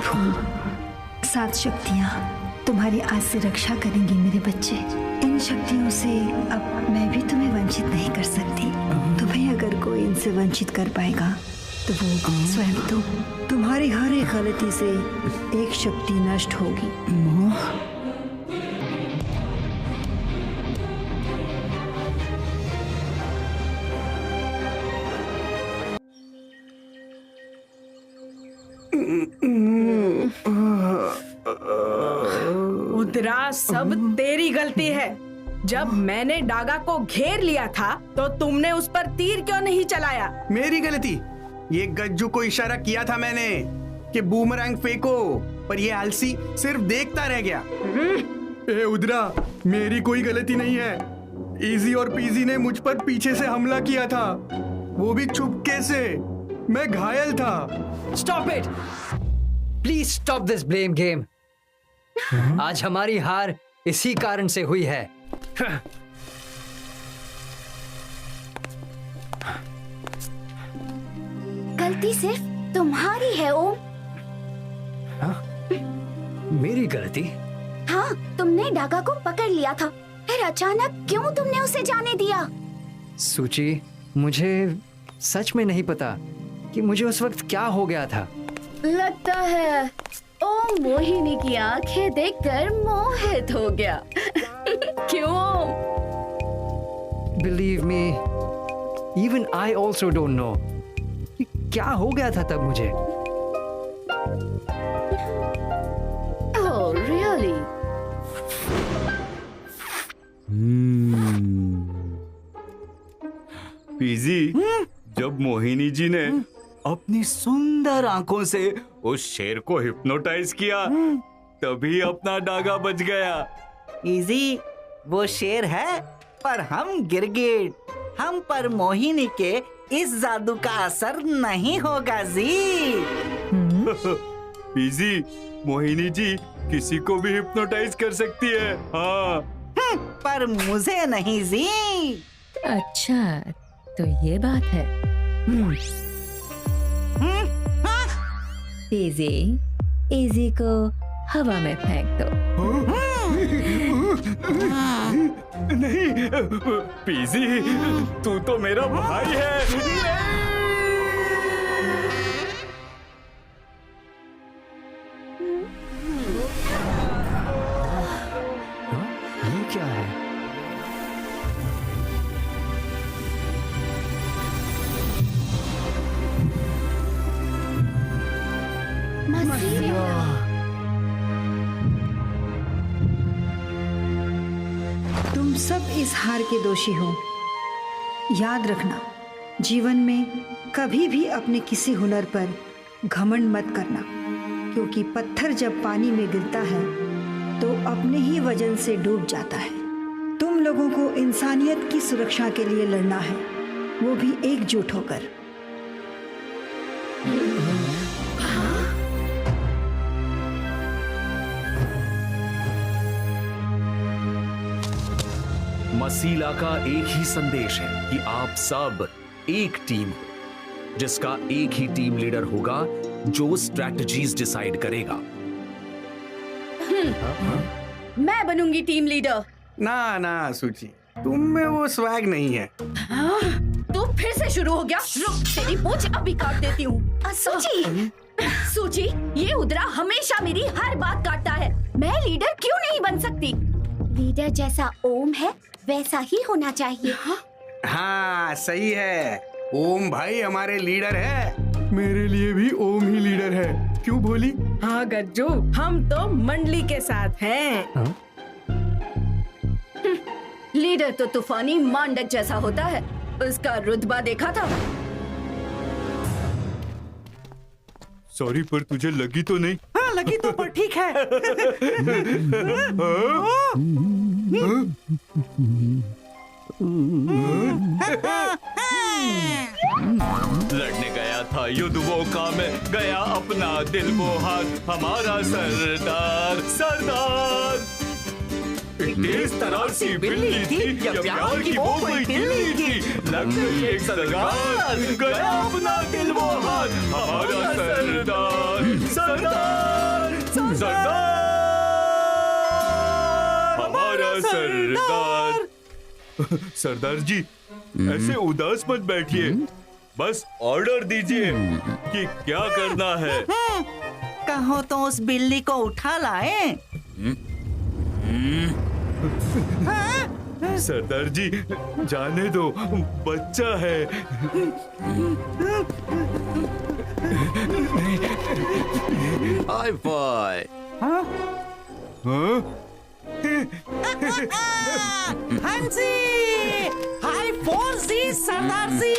हूँ। 7 शक्तियाँ तुम्हारी आज से रक्षा करेंगी मेरे बच्चे। इन शक्तियों से अब मैं भी तुम्हें वंचित नहीं कर सकती। तुम्हें अगर कोई इनसे वंचित कर पाएगा तो वो स्वयं तुम्हारी हर एक गलती से एक शक्ति नष्ट होगी। उदरा, सब तेरी गलती है। जब मैंने डागा को घेर लिया था तो तुमने उस पर तीर क्यों नहीं चलाया? मेरी गलती। ये गज्जू को इशारा किया था मैंने कि बूमरैंग फेंको, पर ये आलसी सिर्फ देखता रह गया। ए उदरा, मेरी कोई गलती नहीं है। इजी और पीजी ने मुझ पर पीछे से हमला किया था, वो भी चुपके से। मैं घायल था। Stop it, please stop this blame game. आज हमारी हार इसी कारण से हुई है। गलती सिर्फ तुम्हारी है ओम। मेरी गलती? हाँ, तुमने डागा को पकड़ लिया था, फिर अचानक क्यों तुमने उसे जाने दिया? सूची, मुझे सच में नहीं पता कि मुझे उस वक्त क्या हो गया था। लगता है ओम मोहिनी की आंखें देखकर मोहित हो गया। क्यों? Believe me, even I also don't know क्या हो गया था तब मुझे। Oh really? पीजी, जब मोहिनी जी ने अपनी सुंदर आंखों से उस शेर को हिप्नोटाइज किया, तभी अपना डागा बच गया। इजी, वो शेर है पर हम गिरगिट। हम पर मोहिनी के इस जादू का असर नहीं होगा जी। पीजी, मोहिनी जी किसी को भी हिप्नोटाइज कर सकती है। हाँ, पर मुझे नहीं जी। अच्छा, तो ये बात है। इजी, इजी को हवा में फेंक दो। नहीं पीजी, तू तो मेरा भाई है। ये क्या है? तुम सब इस हार के दोषी हो। याद रखना, जीवन में कभी भी अपने किसी हुनर पर घमंड मत करना, क्योंकि पत्थर जब पानी में गिरता है तो अपने ही वजन से डूब जाता है। तुम लोगों को इंसानियत की सुरक्षा के लिए लड़ना है, वो भी एकजुट होकर। मसीला का एक ही संदेश है कि आप सब एक टीम हो, जिसका एक ही टीम लीडर होगा जो स्ट्रैटेजीज डिसाइड करेगा। मैं बनूंगी टीम लीडर। ना ना सूची, तुम में वो स्वैग नहीं है। तो फिर से शुरू हो गया। रुक, तेरी पूंछ अभी काट देती हूँ। सूची, सूची, ये उदरा हमेशा मेरी हर बात काटता है। मैं लीडर क्यों नहीं बन सकती? लीडर जैसा ओम है वैसा ही होना चाहिए। हाँ सही है, ओम भाई हमारे लीडर है। मेरे लिए भी ओम ही लीडर है। क्यों बोली? हाँ गज्जू, हम तो मंडली के साथ हैं। लीडर तो तूफानी मांडक जैसा होता है। उसका रुतबा देखा था? सॉरी, पर तुझे लगी तो नहीं? हाँ, लगी तो, पर ठीक है। लड़ने गया था युद्ध वो का में, गया अपना दिल वो हाथ, हमारा सरदार सरदार। इस तरह सी बिल्ली थी या प्यार की वो कोई बिल्ली थी, लग गई एक सरदार, गया अपना दिल वो हाथ, हमारा सरदार सरदार सरदार हमारा सरदार। सरदार जी ऐसे उदास मत बैठिए, बस ऑर्डर दीजिए कि क्या करना है। कहो तो उस बिल्ली को उठा लाए। सरदार जी जाने दो, बच्चा है। हाय फाय। हाँ? हंसी, हाय फौजी सरदार जी।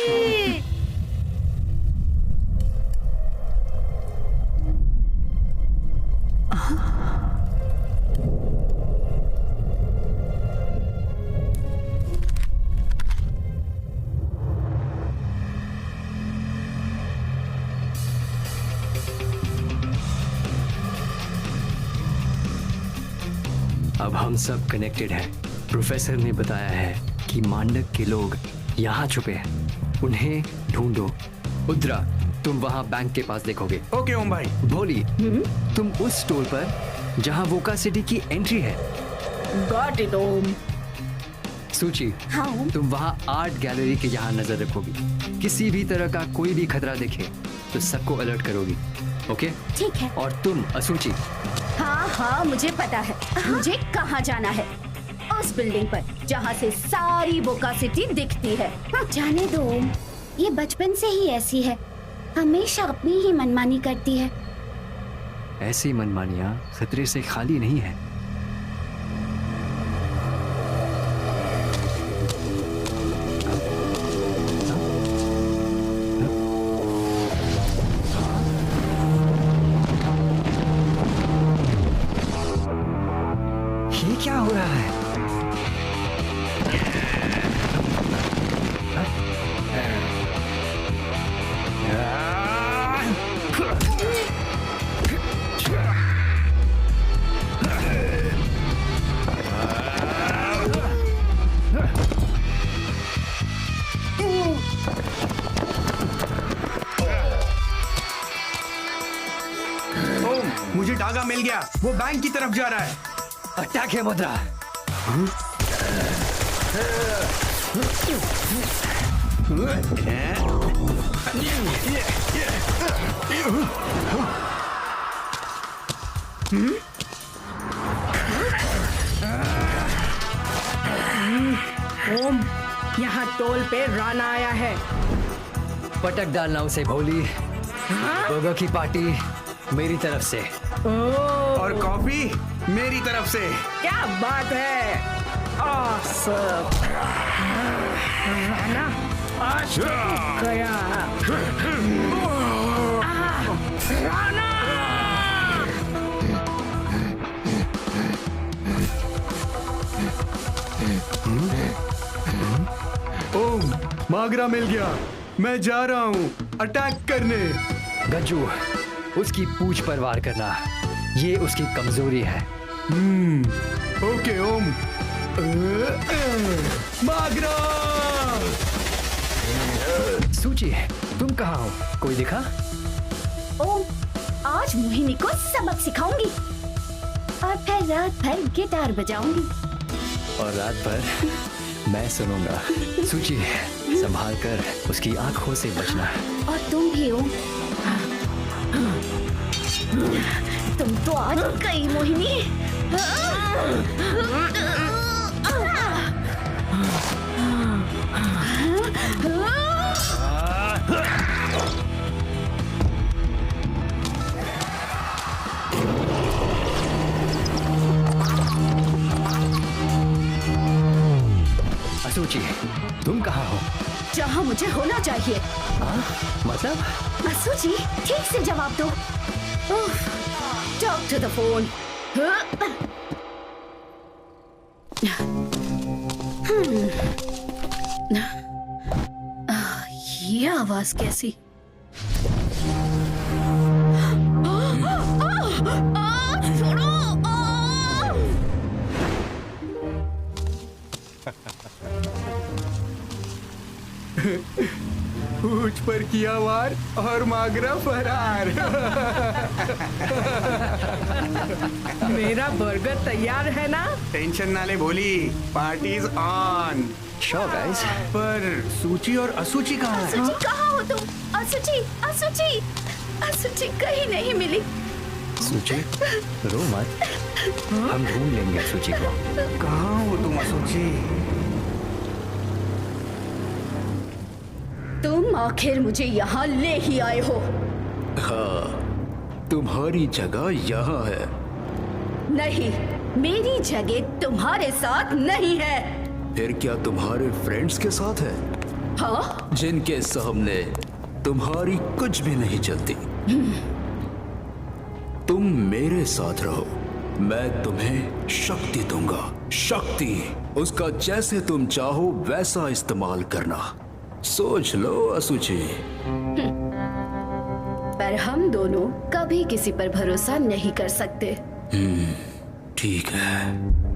अब हम सब कनेक्टेड हैं। प्रोफेसर ने बताया है कि मांडक के लोग यहाँ छुपे हैं, उन्हें ढूंढो। उद्रा, तुम वहाँ बैंक के पास देखोगे। ओके ओम भाई। भोली, तुम उस स्टोर पर जहाँ वोका सिटी की एंट्री है। गॉट इट ओम। सूची, तुम वहाँ आर्ट गैलरी के यहाँ नजर रखोगी। किसी भी तरह का कोई भी खतरा दिखे तो सबको अलर्ट करोगी। ओके? ठीक है। और तुम असुची, हाँ हाँ मुझे पता है मुझे कहाँ जाना है। उस बिल्डिंग पर जहाँ से सारी वोका सिटी दिखती है। जाने दो, ये बचपन से ही ऐसी है, हमेशा अपनी ही मनमानी करती है। ऐसी मनमानियाँ खतरे से खाली नहीं है। ये क्या हो रहा है? ओम, मुझे डागा मिल गया, वो बैंक की तरफ जा रहा है। अटैक है मुद्रा। ओम, यहाँ टोल पे राणा आया है। पटक डालना उसे भोली। लोगों की पार्टी मेरी तरफ से। और कॉफी मेरी तरफ से। क्या बात है। Awesome. राणा आज तो गया। राणा! ओम, मागरा मिल गया, मैं जा रहा हूँ अटैक करने। गज्जू, उसकी पूंछ पर वार करना, ये उसकी कमजोरी है। ओके ओम। मागरा! सूची, तुम कहाँ हो? कोई दिखा? ओम, आज मोहिनी को सबक सिखाऊंगी और फिर रात भर गिटार बजाऊंगी। और रात भर मैं सुनूंगा। सूची, संभाल कर उसकी आंखों से बचना। और तुम भी हो। तुम तो आज गई मोहिनी। सूची, तुम कहाँ हो? जहाँ मुझे होना चाहिए। मतलब? सूची, ठीक से जवाब दो। Talk to the phone. ये आवाज कैसी? पूछ पर किया वार और मागरा फरार। मेरा बर्गर तैयार है ना? टेंशन ना ले भोली, party is on. Sure guys. पर सूची और असुची कहाँ है? असुची कहाँ हो तुम? असुची, असुची, असुची कहीं नहीं मिली। सूची रो मत, हम ढूंढ लेंगे सूची को। कहाँ हो तुम असुची? तुम आखिर मुझे यहाँ ले ही आए हो। हाँ, तुम्हारी जगह यहाँ है। नहीं, मेरी जगह तुम्हारे साथ नहीं है। फिर क्या तुम्हारे फ्रेंड्स के साथ है, हाँ? जिनके सामने तुम्हारी कुछ भी नहीं चलती? तुम मेरे साथ रहो, मैं तुम्हें शक्ति दूंगा। शक्ति, उसका जैसे तुम चाहो वैसा इस्तेमाल करना। सोच लो असुची। पर हम दोनों कभी किसी पर भरोसा नहीं कर सकते। ठीक है।